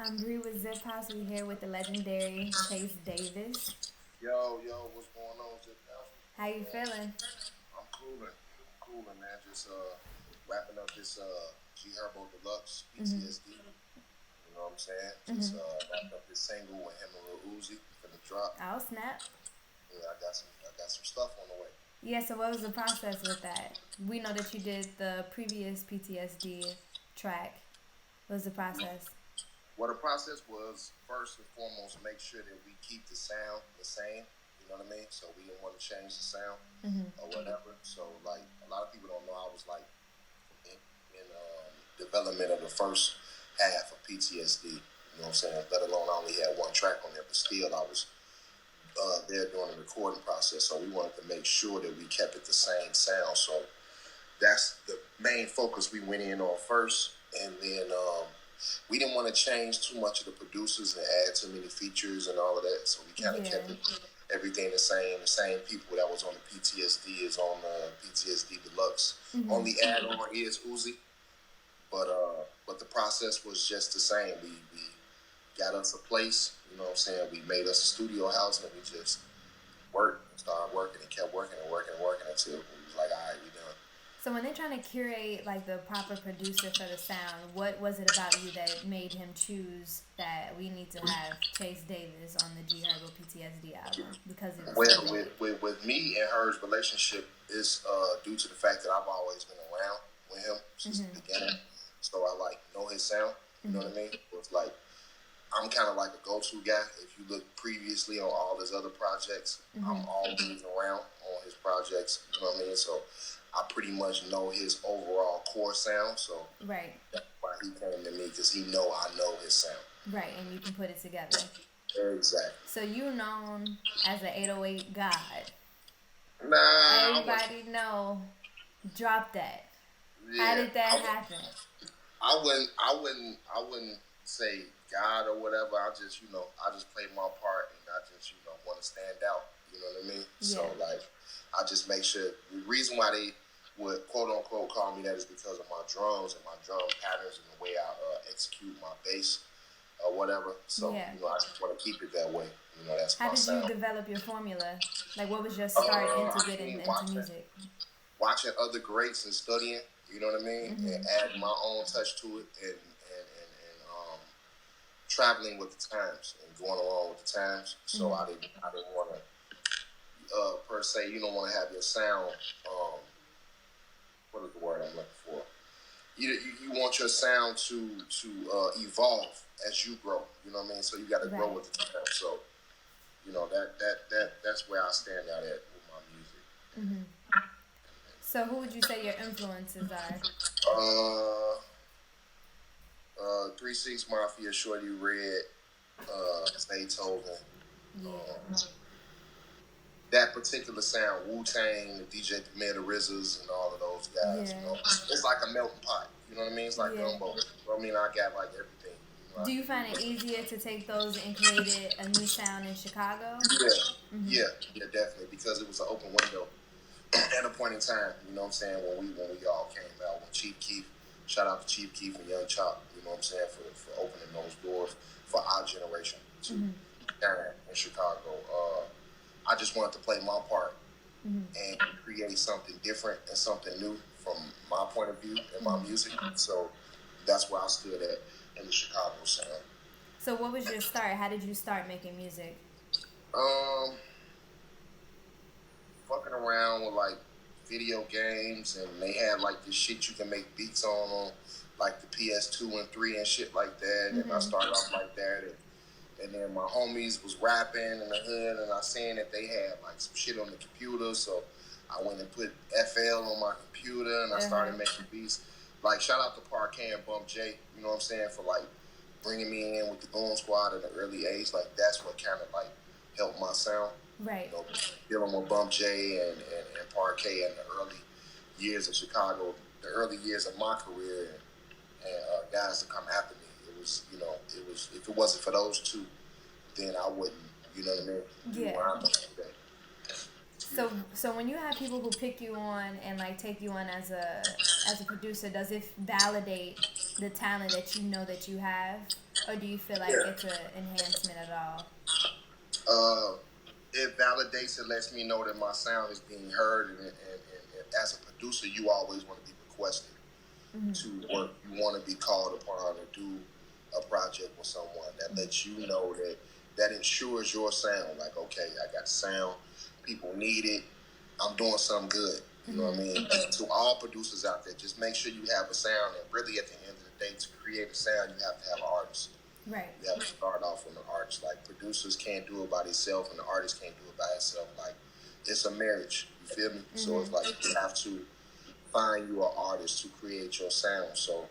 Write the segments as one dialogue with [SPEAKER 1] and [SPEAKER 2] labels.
[SPEAKER 1] I'm Bree with ziphaus. We here with the legendary Chase Davis.
[SPEAKER 2] Yo, what's going on, ziphaus? What's
[SPEAKER 1] How
[SPEAKER 2] going
[SPEAKER 1] you
[SPEAKER 2] on?
[SPEAKER 1] feeling?
[SPEAKER 2] I'm cooling, man. Just wrapping up this Herbo Deluxe
[SPEAKER 1] Mm-hmm.
[SPEAKER 2] PTSD. You know what I'm saying? Just
[SPEAKER 1] Mm-hmm.
[SPEAKER 2] wrapped up this single with him and Lil Uzi for the drop.
[SPEAKER 1] Oh, snap.
[SPEAKER 2] Yeah, I got some stuff on the way.
[SPEAKER 1] Yeah, so what was the process with that? We know that you did the previous PTSD track. What was the process?
[SPEAKER 2] Well, the process was first and foremost make sure that we keep the sound the same. You know what I mean? So we didn't want to change the sound
[SPEAKER 1] Mm-hmm.
[SPEAKER 2] or whatever. So like a lot of people don't know, I was like in development of the first half of PTSD. You know what I'm saying? Let alone I only had one track on there, but still I was there during the recording process. So we wanted to make sure that we kept it the same sound. So that's the main focus we went in on first, and then we didn't want to change too much of the producers and add too many features and all of that. So we kind of
[SPEAKER 1] Yeah.
[SPEAKER 2] kept everything the same. The same people that was on the PTSD is on the PTSD Deluxe.
[SPEAKER 1] Mm-hmm.
[SPEAKER 2] Only add on is Uzi, but the process was just the same. We got us a place. You know what I'm saying? We made us a studio house, and we just worked and started working and kept working and working and working until we was like, all right, we done.
[SPEAKER 1] So when they're trying to curate like the proper producer for the sound, what was it about you that made him choose that we need to have Chase Davis on the Herbo PTSD album because it was
[SPEAKER 2] Well,
[SPEAKER 1] so big?
[SPEAKER 2] with me and her's relationship is due to the fact that I've always been around with him since
[SPEAKER 1] Mm-hmm.
[SPEAKER 2] the beginning. So I like know his sound. You know what I mean? It's like I'm kind of like a go-to guy. If you look previously on all his other projects, I'm always around on his projects. You know what I mean? So I pretty much know his overall core sound. So
[SPEAKER 1] Right.
[SPEAKER 2] that's why he came to me, because he know I know his sound.
[SPEAKER 1] Right, and you can put it together.
[SPEAKER 2] Exactly.
[SPEAKER 1] So you're known as the 808 god.
[SPEAKER 2] Nah,
[SPEAKER 1] Everybody know. Drop that.
[SPEAKER 2] yeah,
[SPEAKER 1] How did that happen?
[SPEAKER 2] I wouldn't say God or whatever. I just play my part, and I just want to stand out. You know what I mean?
[SPEAKER 1] Yeah.
[SPEAKER 2] So like, I just make sure. The reason why they would quote unquote call me that is because of my drums and my drum patterns and the way I execute my bass or whatever. So
[SPEAKER 1] Yeah.
[SPEAKER 2] I just want to keep it that way. That's
[SPEAKER 1] How
[SPEAKER 2] my
[SPEAKER 1] did
[SPEAKER 2] sound.
[SPEAKER 1] you develop your formula? Like, what was your start into getting into
[SPEAKER 2] watching,
[SPEAKER 1] music?
[SPEAKER 2] watching other greats and studying. You know what I mean? And add my own touch to it, and traveling with the times and going along with the times. So I didn't want to per se. You don't want to have your sound. What is the word I'm looking for? You want your sound to evolve as you grow. You know what I mean? So you got to grow with the time. So that's where I stand out at with my music.
[SPEAKER 1] So who would you say your influences are?
[SPEAKER 2] 3-6 Mafia, Shorty Red, Zaytoven.
[SPEAKER 1] Yeah.
[SPEAKER 2] That particular sound, Wu-Tang, the DJPremier, the RZAs, and all of those guys.
[SPEAKER 1] Yeah.
[SPEAKER 2] It's like a melting pot. You know what I mean? It's like
[SPEAKER 1] Yeah.
[SPEAKER 2] gumbo. I mean, I got like everything.
[SPEAKER 1] Do you find it easier to take those and create a new sound in Chicago?
[SPEAKER 2] Yeah, definitely, because it was an open window at a point in time. You know what I'm saying? When we all came out, when ChiefKeef, shout out to ChiefKeef and YoungChop. You know what I'm saying, for opening those doors for our generation to shine in Chicago. I just wanted to play my part and create something different and something new from my point of view in my music. So that's where I stood at in the Chicago sound.
[SPEAKER 1] So what was your start? How did you start making music?
[SPEAKER 2] Fucking around with like video games, and they had like this shit you can make beats on like the PS2 and 3 and shit like that. And I started off like that, and then my homies was rapping in the hood, and I seen that they had like some shit on the computer, so I went and put FL on my computer, and I started making beats. Like, shout out to Parquet and Bump J, you know what I'm saying, for like bringing me in with the Goon Squad at an early age. Like, that's what kind of like helped my sound.
[SPEAKER 1] Right.
[SPEAKER 2] Dealing with Bump J and Parquet in the early years of Chicago, the early years of my career, and guys to come after me. It was if it wasn't for those two, then I wouldn't. You know what I mean?
[SPEAKER 1] Yeah.
[SPEAKER 2] Where I'm at today.
[SPEAKER 1] So when you have people who pick you on and like take you on as a producer, does it validate the talent that you know that you have, or do you feel like it's an enhancement at all?
[SPEAKER 2] It validates, it lets me know that my sound is being heard, and as a producer, you always want to be requested to work. You want to be called upon to do a project with someone that lets you know that ensures your sound. Like, okay, I got sound, people need it, I'm doing something good. You know what I mean? And to all producers out there, just make sure you have a sound, and really at the end of the day, to create a sound, you have to have an artist.
[SPEAKER 1] Right.
[SPEAKER 2] You have to start off with an artist. Like, producers can't do it by themselves, and the artist can't do it by himself. Like, it's a marriage. You feel me? So it's like you have to find you an artist to create your sound. So,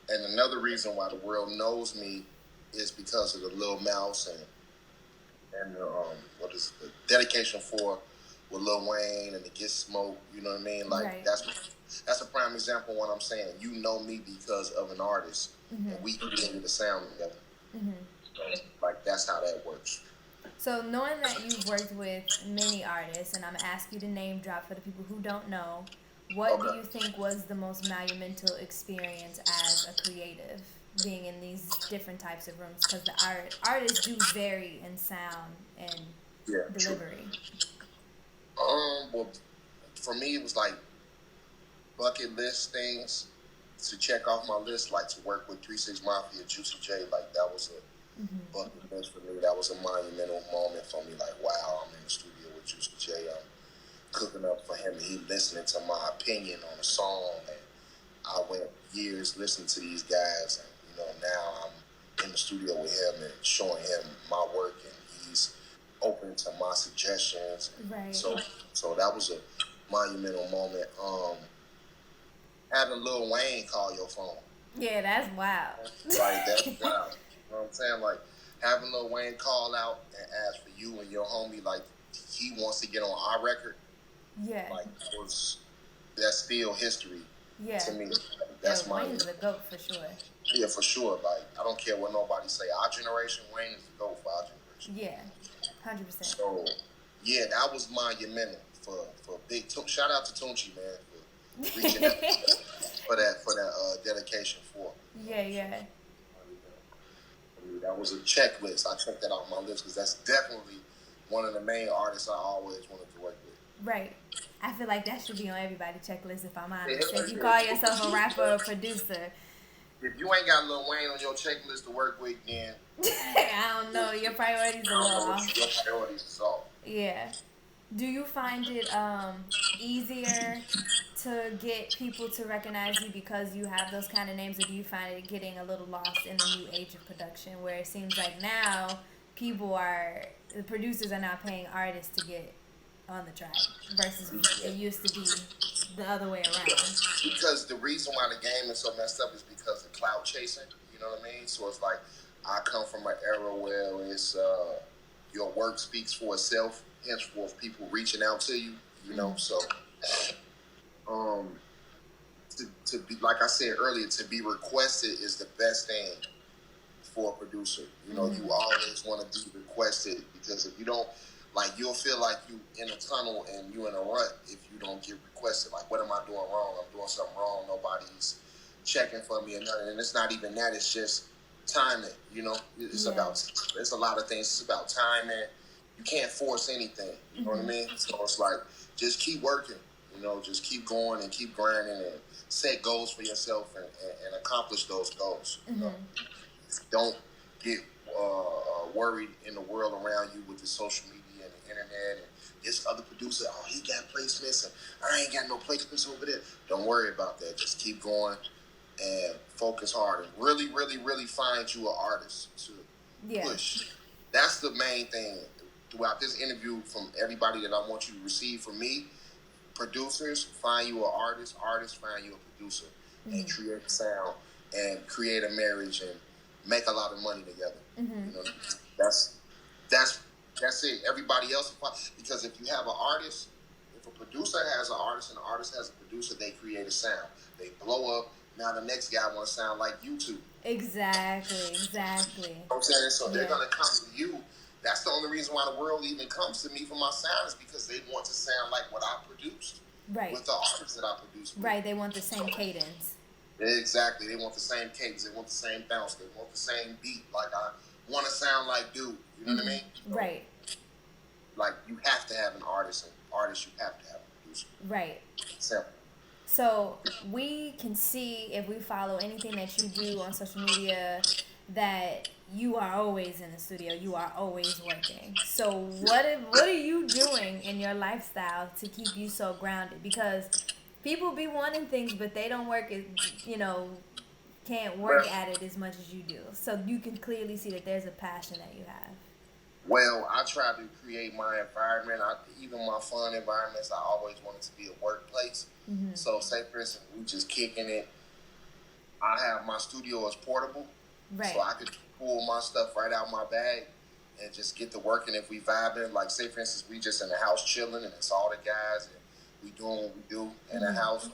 [SPEAKER 2] and another reason why the world knows me is because of the Lil Mouse and what is the dedication for with LilWayne and the GetSmoked. You know what I mean? Like that's a prime example of what I'm saying. You know me because of an artist, and we created a sound together. So, like, that's how that works.
[SPEAKER 1] So knowing that you've worked with many artists, and I'm gonna ask you to name drop for the people who don't know, what do you think was the most monumental experience as a creative, being in these different types of rooms? Because the artists do vary in sound and delivery.
[SPEAKER 2] Well, for me, it was like bucket list things to check off my list, like to work with 3 6 Mafia, Juicy J. Like, that was a bucket list for me. That was a monumental moment for me. Like, wow, I'm in the studio with Juicy J. I'm cooking up for him, and he listening to my opinion on a song. And I went years listening to these guys, and now I'm in the studio with him and showing him my work, and he's open to my suggestions.
[SPEAKER 1] Right.
[SPEAKER 2] So that was a monumental moment. Having LilWayne call your phone.
[SPEAKER 1] Yeah, that's wild.
[SPEAKER 2] Like, that's wild. You know what I'm saying? Like, having LilWayne call out and ask for you and your homie, like, he wants to get on our record.
[SPEAKER 1] Yeah.
[SPEAKER 2] Like, that's still history to me. That's
[SPEAKER 1] Wayne's the GOAT for sure.
[SPEAKER 2] Yeah, for sure. Like, I don't care what nobody say. Our generation, Wayne is the GOAT for our generation.
[SPEAKER 1] Yeah, 100%.
[SPEAKER 2] So, yeah, that was monumental for Big Toon. Shout out to Tunchi, man, for reaching out for that dedication for.
[SPEAKER 1] Yeah.
[SPEAKER 2] That was a checklist. I checked that off my list because that's definitely one of the main artists I always wanted to work with.
[SPEAKER 1] Right. I feel like that should be on everybody's checklist, if I'm honest. If you call yourself a rapper or a producer.
[SPEAKER 2] If you ain't got LilWayne on your checklist to work with, then
[SPEAKER 1] I don't know. Your priorities are low.
[SPEAKER 2] Your priorities is off.
[SPEAKER 1] Yeah. Do you find it easier to get people to recognize you because you have those kind of names, or do you find it getting a little lost in the new age of production, where it seems like now the producers are now paying artists to get on the track versus it used to be the other way around?
[SPEAKER 2] Because the reason why the game is so messed up is because of cloud chasing. You know what I mean? So it's like, I come from an era where it's your work speaks for itself. Henceforth, people reaching out to you, so to be, like I said earlier, to be requested is the best thing for a producer. You always want to be requested, because if you don't, like, you'll feel like you in a tunnel and you in a rut if you don't get requested. Like, what am I doing wrong? I'm doing something wrong. Nobody's checking for me or nothing. And it's not even that. It's just timing. It's a lot of things. It's about timing. You can't force anything, you know what I mean? So it's like, just keep working, just keep going and keep grinding and set goals for yourself and accomplish those goals. Don't get worried in the world around you with the social media and the internet and this other producer, oh, he got placements and I ain't got no placements over there. Don't worry about that. Just keep going and focus hard and really, really, really find you an artist to push. That's the main thing. Throughout this interview, from everybody that I want you to receive from me, producers, find you an artist, artists, find you a producer, and create sound and create a marriage and make a lot of money together. That's it. Everybody else, because if you have an artist, if a producer has an artist and an artist has a producer, they create a sound. They blow up. Now the next guy want to sound like you two.
[SPEAKER 1] Exactly.
[SPEAKER 2] You know what I'm saying? So they're gonna come to you. That's the only reason why the world even comes to me for my sound, is because they want to sound like what I produced.
[SPEAKER 1] Right.
[SPEAKER 2] With the artists that I produced with.
[SPEAKER 1] Right, they want the same cadence.
[SPEAKER 2] Exactly. They want the same cadence. They want the same bounce. They want the same beat. Like, I want to sound like dude. You know what I mean? So,
[SPEAKER 1] right.
[SPEAKER 2] Like, you have to have an artist, and artists, you have to have a producer.
[SPEAKER 1] Right.
[SPEAKER 2] Simple.
[SPEAKER 1] So we can see, if we follow anything that you do on social media, that you are always in the studio. You are always working. So what are you doing in your lifestyle to keep you so grounded? Because people be wanting things, but they don't work as, can't work at it as much as you do. So you can clearly see that there's a passion that you have.
[SPEAKER 2] Well, I try to create my environment. Even my fun environments, I always want it to be a workplace.
[SPEAKER 1] Mm-hmm.
[SPEAKER 2] So, say for instance, we just kicking it. I have my studio is portable,
[SPEAKER 1] right.
[SPEAKER 2] So I could pull my stuff right out my bag and just get to working. If we vibing, like say for instance, we just in the house chilling, and it's all the guys, and we doing what we do in the house.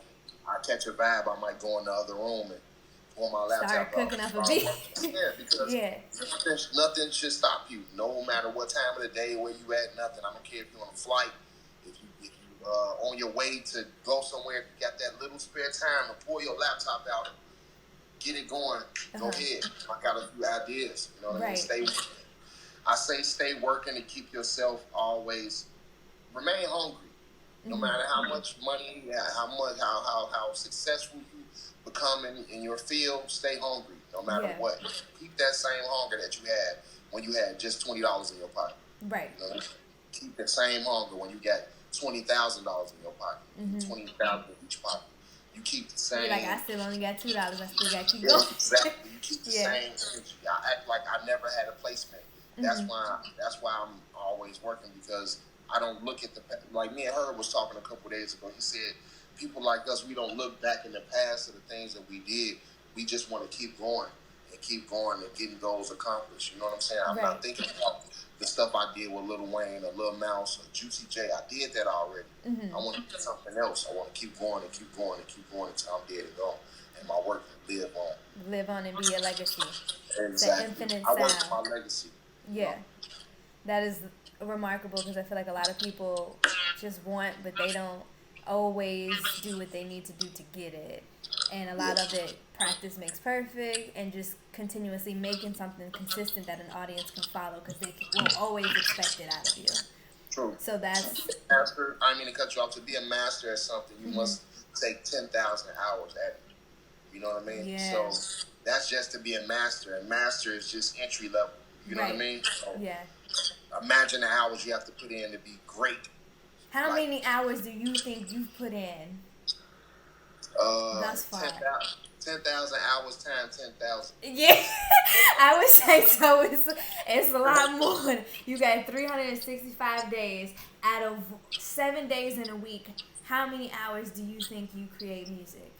[SPEAKER 2] I catch a vibe, I might go in the other room and pull my laptop.
[SPEAKER 1] Start cooking up a beat.
[SPEAKER 2] Yeah, because nothing should stop you. No matter what time of the day, where you at, nothing. I don't care if you're on a flight, if you on your way to go somewhere, if you got that little spare time to pull your laptop out and get it going, go ahead. I got a few ideas. You know what I mean? Stay working to keep yourself always remain hungry. No matter how much money, how successful you become in your field, stay hungry. No matter what, keep that same hunger that you had when you had just $20 in your pocket.
[SPEAKER 1] Right.
[SPEAKER 2] You know? Keep the same hunger when you got $20,000 in your pocket. $20,000 in each pocket. You keep the same.
[SPEAKER 1] You're like, I still only got $2. I still got to keep going.
[SPEAKER 2] Exactly. You keep the same energy. I act like I never had a placement. That's why I'm always working, because I don't look at like me and Herbo was talking a couple of days ago. He said, people like us, we don't look back in the past of the things that we did. We just want to keep going and getting goals accomplished. You know what I'm saying? I'm not thinking about the stuff I did with LilWayne or Lil Mouse or Juicy J. I did that already. I want to do something else. I want to keep going and keep going and keep going until I'm dead and gone. And my work will live on.
[SPEAKER 1] Live on and be a legacy.
[SPEAKER 2] Exactly.
[SPEAKER 1] The infinite
[SPEAKER 2] I work
[SPEAKER 1] sound.
[SPEAKER 2] for my legacy.
[SPEAKER 1] Yeah. That is remarkable, because I feel like a lot of people just want, but they don't always do what they need to do to get it. And a lot of it, practice makes perfect, and just continuously making something consistent that an audience can follow, because they will always expect it out of you.
[SPEAKER 2] True.
[SPEAKER 1] So that's...
[SPEAKER 2] Master, I mean to cut you off. To be a master at something, you must take 10,000 hours at it. You know what I mean?
[SPEAKER 1] Yeah.
[SPEAKER 2] So that's just to be a master. And master is just entry level. You know what I mean? So imagine the hours you have to put in to be great.
[SPEAKER 1] How many hours do you think you've put in thus far?
[SPEAKER 2] 10,000 hours times 10,000.
[SPEAKER 1] Yeah, I would say so. It's a lot more. You got 365 days out of 7 days in a week. How many hours do you think you create music?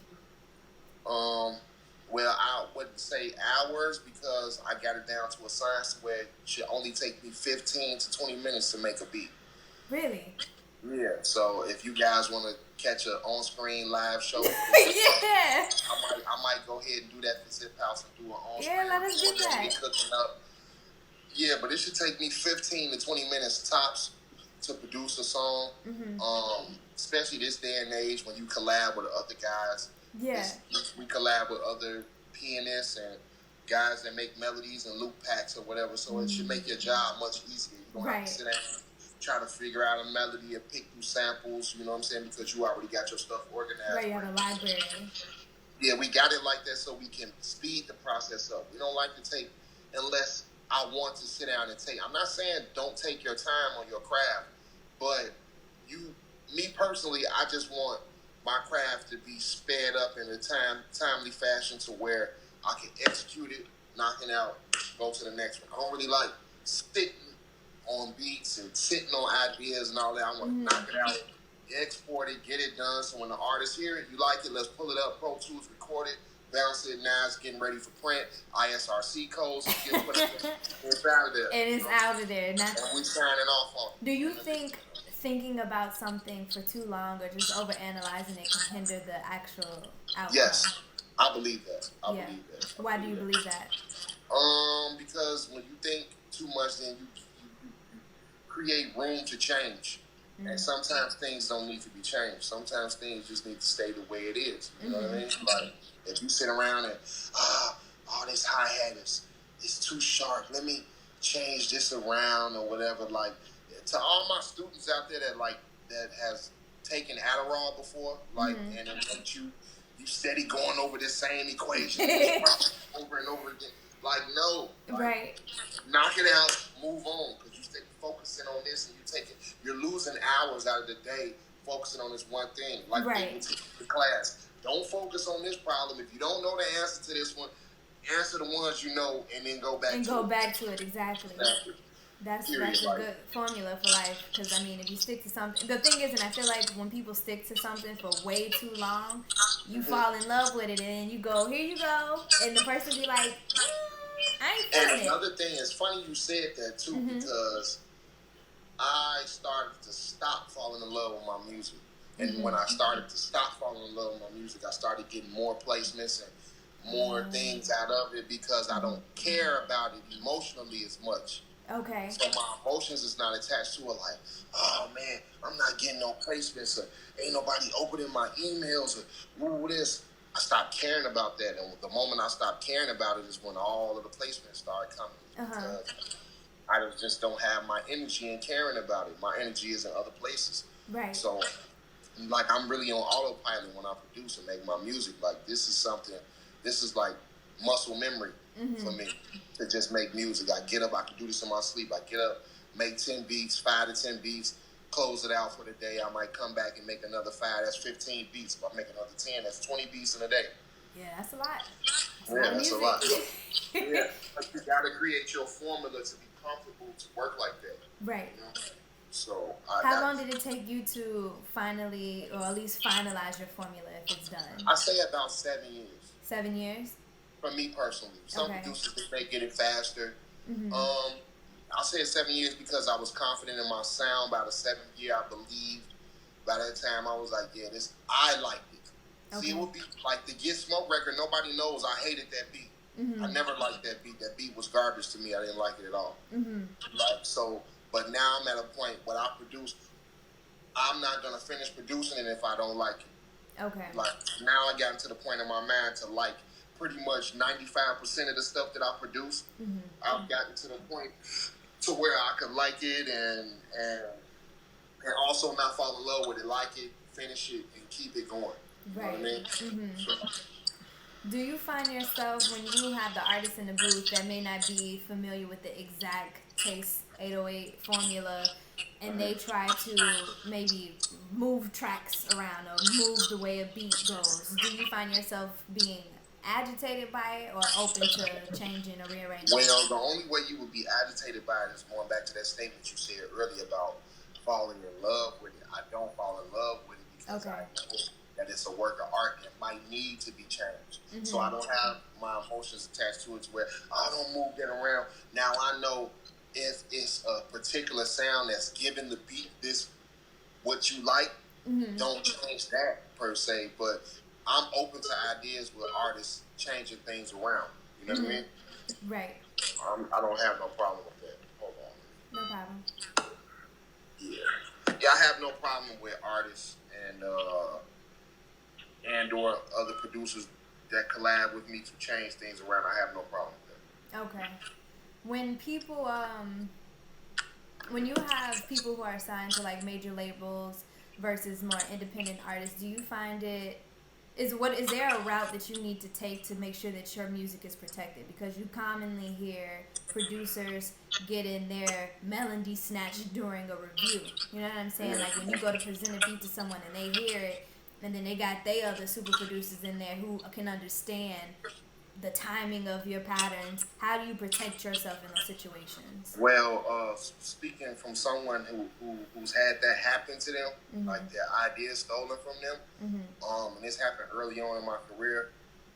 [SPEAKER 2] Well, I wouldn't say hours, because I got it down to a science where it should only take me 15 to 20 minutes to make a beat.
[SPEAKER 1] Really?
[SPEAKER 2] Yeah. So if you guys want to catch an on-screen live show,
[SPEAKER 1] I
[SPEAKER 2] might go ahead and do that for ziphaus and do an on-screen.
[SPEAKER 1] Yeah, let us get that.
[SPEAKER 2] Cooking up. Yeah, but it should take me 15 to 20 minutes tops to produce a song. Especially this day and age when you collab with other guys.
[SPEAKER 1] Yeah.
[SPEAKER 2] We collab with other pianists and guys that make melodies and loop packs or whatever, so it should make your job much easier. You don't have to sit down and try to figure out a melody or pick through samples, you know what I'm saying, because you already got your stuff organized.
[SPEAKER 1] Right, you have a library.
[SPEAKER 2] Yeah, we got it like that so we can speed the process up. We don't like to take, unless I want to sit down and take. I'm not saying don't take your time on your craft, but me personally, I just want my craft to be sped up in a timely fashion to where I can execute it, knock it out, go to the next one. I don't really like sitting on beats and sitting on ideas and all that. I want to knock it out, export it, get it done. So when the artists hear it, you like it, let's pull it up, Pro Tools, record it, bounce it. Now it's getting ready for print, ISRC codes, get put up, it's out of there.
[SPEAKER 1] And it's out of there.
[SPEAKER 2] And we signing off on it.
[SPEAKER 1] Do you think thinking about something for too long or just overanalyzing it can hinder the actual outcome?
[SPEAKER 2] Yes, I believe that. I believe that.
[SPEAKER 1] Why do you believe that?
[SPEAKER 2] Because when you think too much, then you create room to change. And sometimes things don't need to be changed. Sometimes things just need to stay the way it is. You know what I mean? Like, if you sit around and, oh, this hi-hat is too sharp. Let me change this around or whatever. Like, to all my students out there that has taken Adderall before, like, and it makes you steady going over this same equation over and over again. Like, no. Like, knock it out, move on, because you stay focusing on this and you're losing hours out of the day focusing on this one thing. Like, people teach the class, don't focus on this problem. If you don't know the answer to this one, answer the ones you know and then go back to it.
[SPEAKER 1] Exactly. That's a good formula for life, because I mean, if you stick to something, the thing is, and I feel like when people stick to something for way too long, you fall in love with it, and then you go, here you go, and the person be like, I ain't feeling it.
[SPEAKER 2] And another thing, it's funny you said that too, because I started to stop falling in love with my music, and when I started to stop falling in love with my music, I started getting more placements and more things out of it, because I don't care about it emotionally as much.
[SPEAKER 1] Okay.
[SPEAKER 2] So my emotions is not attached to it. Like, oh man, I'm not getting no placements, or ain't nobody opening my emails, or this. I stopped caring about that, and the moment I stopped caring about it is when all of the placements started coming. Because I just don't have my energy in caring about it. My energy is in other places.
[SPEAKER 1] Right.
[SPEAKER 2] So, like, I'm really on autopilot when I produce and make my music. Like, this is like muscle memory for me to just make music. I get up, I can do this in my sleep. I get up, make 10 beats, 5 to 10 beats, close it out for the day. I might come back and make another 5. That's 15 beats. If I make another 10, that's 20 beats in a day.
[SPEAKER 1] Yeah, that's a lot.
[SPEAKER 2] That's a lot. Yeah, you got to create your formula to be comfortable to work like that.
[SPEAKER 1] Right.
[SPEAKER 2] You know? So
[SPEAKER 1] how long did it take you to finally, or at least finalize your formula if it's done?
[SPEAKER 2] I say about 7 years.
[SPEAKER 1] 7 years?
[SPEAKER 2] For me personally. Some producers, they may get it faster. I'll say it's 7 years because I was confident in my sound. By the 7th year, I believed. By that time, I was like, yeah, I liked it. See, it would be like the GetSmoked record. Nobody knows I hated that beat. I never liked that beat. That beat was garbage to me. I didn't like it at all. Like, so, but now I'm at a point where I produce, I'm not going to finish producing it if I don't like it.
[SPEAKER 1] Okay.
[SPEAKER 2] Like, now I got to the point in my mind to like pretty much 95% of the stuff that I produce. I've gotten to the point to where I could like it and also not fall in love with it, like it, finish it, and keep it going. You know what I mean?
[SPEAKER 1] Do you find yourself, when you have the artist in the booth that may not be familiar with the exact Taste 808 formula, and they try to maybe move tracks around or move the way a beat goes, do you find yourself being agitated by it or open to changing or rearranging?
[SPEAKER 2] Well, the only way you would be agitated by it is going back to that statement you said earlier about falling in love with it. I don't fall in love with it because I know that it's a work of art that might need to be changed. So I don't have my emotions attached to it to where I don't move that around. Now I know if it's a particular sound that's giving the beat this what you like, don't change that per se, but I'm open to ideas with artists changing things around. You know what I mean?
[SPEAKER 1] Right.
[SPEAKER 2] I don't have no problem with that. Hold on.
[SPEAKER 1] No problem.
[SPEAKER 2] Yeah, I have no problem with artists and or other producers that collab with me to change things around. I have no problem with that.
[SPEAKER 1] Okay. When people, when you have people who are signed to like major labels versus more independent artists, do you find is there a route that you need to take to make sure that your music is protected? Because you commonly hear producers getting their melody snatched during a review. You know what I'm saying? Like when you go to present a beat to someone and they hear it, and then they got their other super producers in there who can understand the timing of your patterns. How do you protect yourself in those situations?
[SPEAKER 2] Well, speaking from someone who's had that happen to them, like their ideas stolen from them, and this happened early on in my career,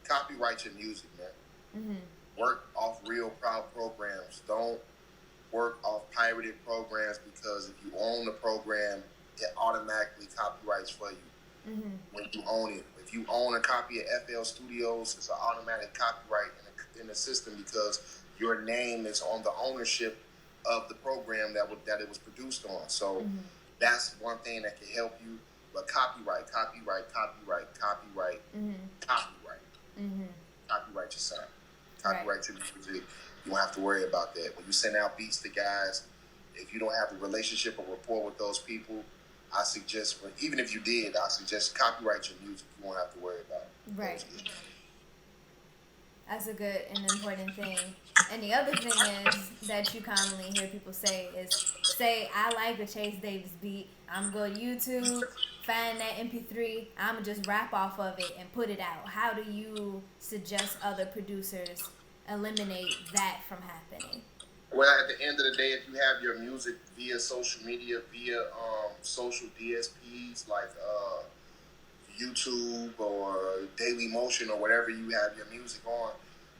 [SPEAKER 2] copyright your music, man. Work off real programs. Don't work off pirated programs, because if you own the program, it automatically copyrights for you when you own it. If you own a copy of FL Studios, it's an automatic copyright in the system because your name is on the ownership of the program that it was produced on. So That's one thing that can help you. But copyright,
[SPEAKER 1] Mm-hmm.
[SPEAKER 2] copyright your sound, copyright your music. You don't have to worry about that. When you send out beats to guys, if you don't have a relationship or rapport with those people, I suggest, even if you did, I suggest copyright your music. You won't have to worry about it.
[SPEAKER 1] Right. That's a good and important thing. And the other thing is that you commonly hear people say is, say, I like a Chase Davis beat. I'm going to YouTube, find that MP3. I'm going to just rap off of it and put it out. How do you suggest other producers eliminate that from happening?
[SPEAKER 2] Well, at the end of the day, if you have your music via social media, via social DSPs like YouTube or Daily Motion or whatever you have your music on,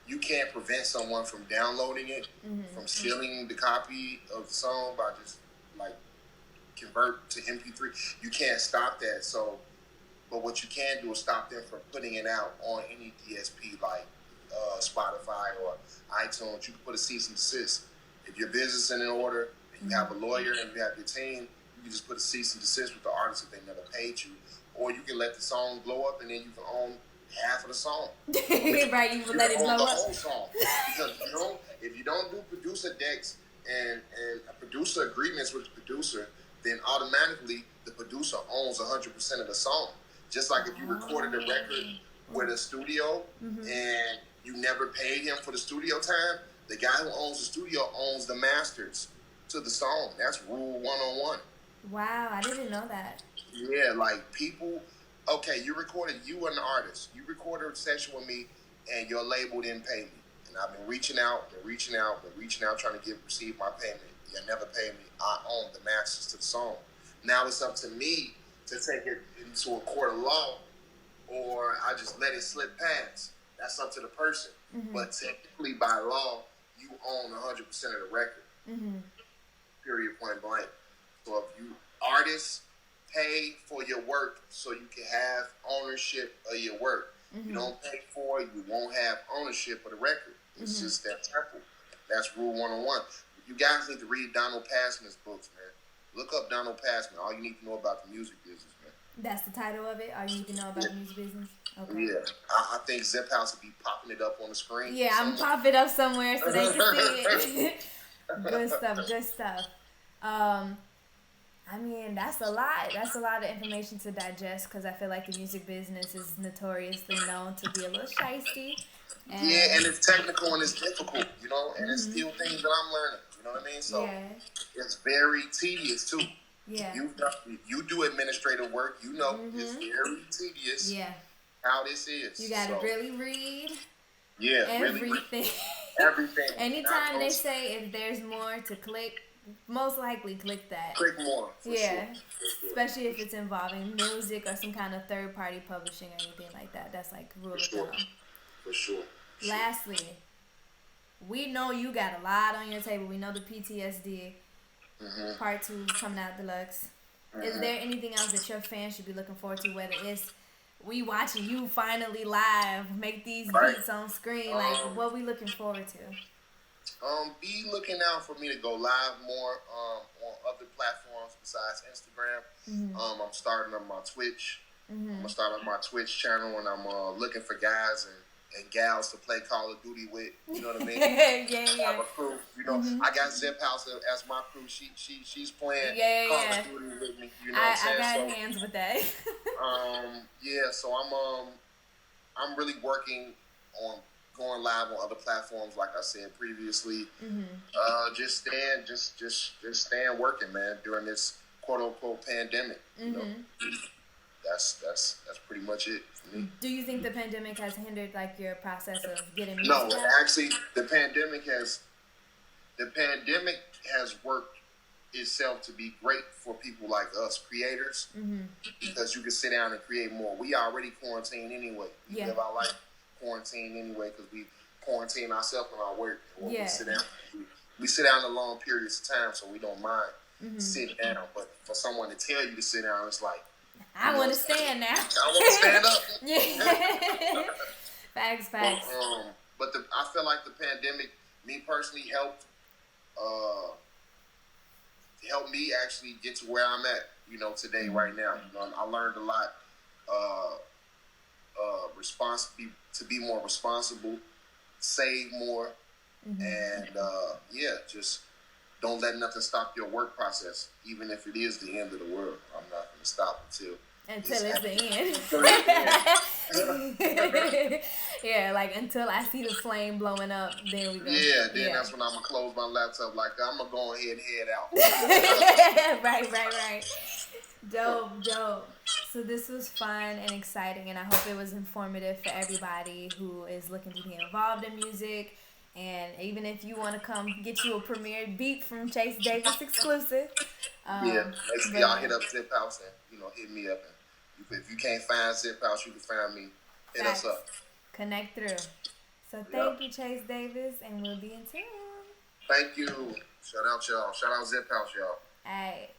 [SPEAKER 2] you can't prevent someone from downloading it, from stealing the copy of the song by just like convert to MP3. You can't stop that. So, but what you can do is stop them from putting it out on any DSP like Spotify or iTunes. You can put a cease and desist. If your business is in order and you have a lawyer and you have your team, you can just put a cease and desist with the artist if they never paid you. Or you can let the song blow up and then you can own half of the song.
[SPEAKER 1] Right, you can let it blow
[SPEAKER 2] the
[SPEAKER 1] up.
[SPEAKER 2] Whole song. Because if you don't do producer decks and producer agreements with the producer, then automatically the producer owns 100% of the song. Just like if you recorded a record with a studio and you never paid him for the studio time, the guy who owns the studio owns the masters to the song. That's rule 101.
[SPEAKER 1] Wow, I didn't know that.
[SPEAKER 2] Yeah, like people, okay, you were an artist. You recorded a session with me and your label didn't pay me. And I've been reaching out, trying to receive my payment. You never paid me. I own the masters to the song. Now it's up to me to take it into a court of law or I just let it slip past. That's up to the person. But technically by law, you own 100% of the record. Period, point blank. So if you artists pay for your work so you can have ownership of your work. You don't pay for it, you won't have ownership of the record. It's just that simple. That's rule 101. You guys need to read Donald Passman's books, man. Look up Donald Passman. All you need to know about the music business, man. That's
[SPEAKER 1] the title of it? All you need to know about the music business? Okay.
[SPEAKER 2] Yeah. I think ziphaus will be popping it up on the screen.
[SPEAKER 1] Yeah, I'm popping it up somewhere so they can see it. Good stuff. I mean, that's a lot. That's a lot of information to digest because I feel like the music business is notoriously known to be a little shiesty.
[SPEAKER 2] And it's technical and it's difficult, and it's still things that I'm learning. You know what I mean? So it's very tedious too.
[SPEAKER 1] Yeah.
[SPEAKER 2] You do administrative work. It's very tedious.
[SPEAKER 1] Yeah.
[SPEAKER 2] How this is.
[SPEAKER 1] You got to really read.
[SPEAKER 2] Yeah.
[SPEAKER 1] Everything.
[SPEAKER 2] Really everything.
[SPEAKER 1] Anytime they say if there's more to click, most likely click that.
[SPEAKER 2] Click more. For sure.
[SPEAKER 1] Especially if it's involving music or some kind of third-party publishing or anything like that. That's like rule of thumb.
[SPEAKER 2] For sure.
[SPEAKER 1] Lastly, we know you got a lot on your table. We know the PTSD part 2 coming out deluxe. Is there anything else that your fans should be looking forward to? Whether it's we watching you finally live make these beats on screen, like what we looking forward to?
[SPEAKER 2] Be looking out for me to go live more on other platforms besides Instagram. I'm starting on my Twitch. I'm gonna start on my Twitch channel, and I'm looking for guys and gals to play Call of Duty with. You know what I mean?
[SPEAKER 1] Yeah.
[SPEAKER 2] Have a crew. I got ziphaus as my crew. She's playing Call of Duty with me. You know what I'm saying?
[SPEAKER 1] I got hands with that.
[SPEAKER 2] So I'm really working on going live on other platforms, like I said previously. Just staying working, man, during this quote unquote pandemic. You know, that's pretty much it for me.
[SPEAKER 1] Do you think the pandemic has hindered like your process of getting music
[SPEAKER 2] No,
[SPEAKER 1] out?
[SPEAKER 2] actually, the pandemic has worked itself to be great for people like us creators, because you can sit down and create more. We already quarantined anyway. We live our life quarantine anyway because we quarantine ourselves and our work. And when we sit down a long periods of time, so we don't mind sitting down. But for someone to tell you to sit down, it's like,
[SPEAKER 1] I want to stand now.
[SPEAKER 2] I want to stand up.
[SPEAKER 1] Yeah. Facts.
[SPEAKER 2] But I feel like the pandemic, me personally, helped me actually get to where I'm at. today, right now. I learned a lot. To be more responsible, save more, and just don't let nothing stop your work process, even if it is the end of the world. I'm not going to stop until
[SPEAKER 1] it's the end. Yeah, like until I see the flame blowing up, there we go.
[SPEAKER 2] Yeah, then that's when I'm going to close my laptop. Like, I'm going to go ahead and head out.
[SPEAKER 1] Right. Dope. So this was fun and exciting, and I hope it was informative for everybody who is looking to be involved in music. And even if you want to come get you a premiere beat from Chase Davis exclusive.
[SPEAKER 2] Basically y'all hit up ziphaus and, hit me up. And if you can't find ziphaus, you can find me. Hit us up.
[SPEAKER 1] Connect through. So thank you, Chase Davis, and we'll be in tune.
[SPEAKER 2] Thank you. Shout out y'all. Shout out ziphaus, y'all.
[SPEAKER 1] All right.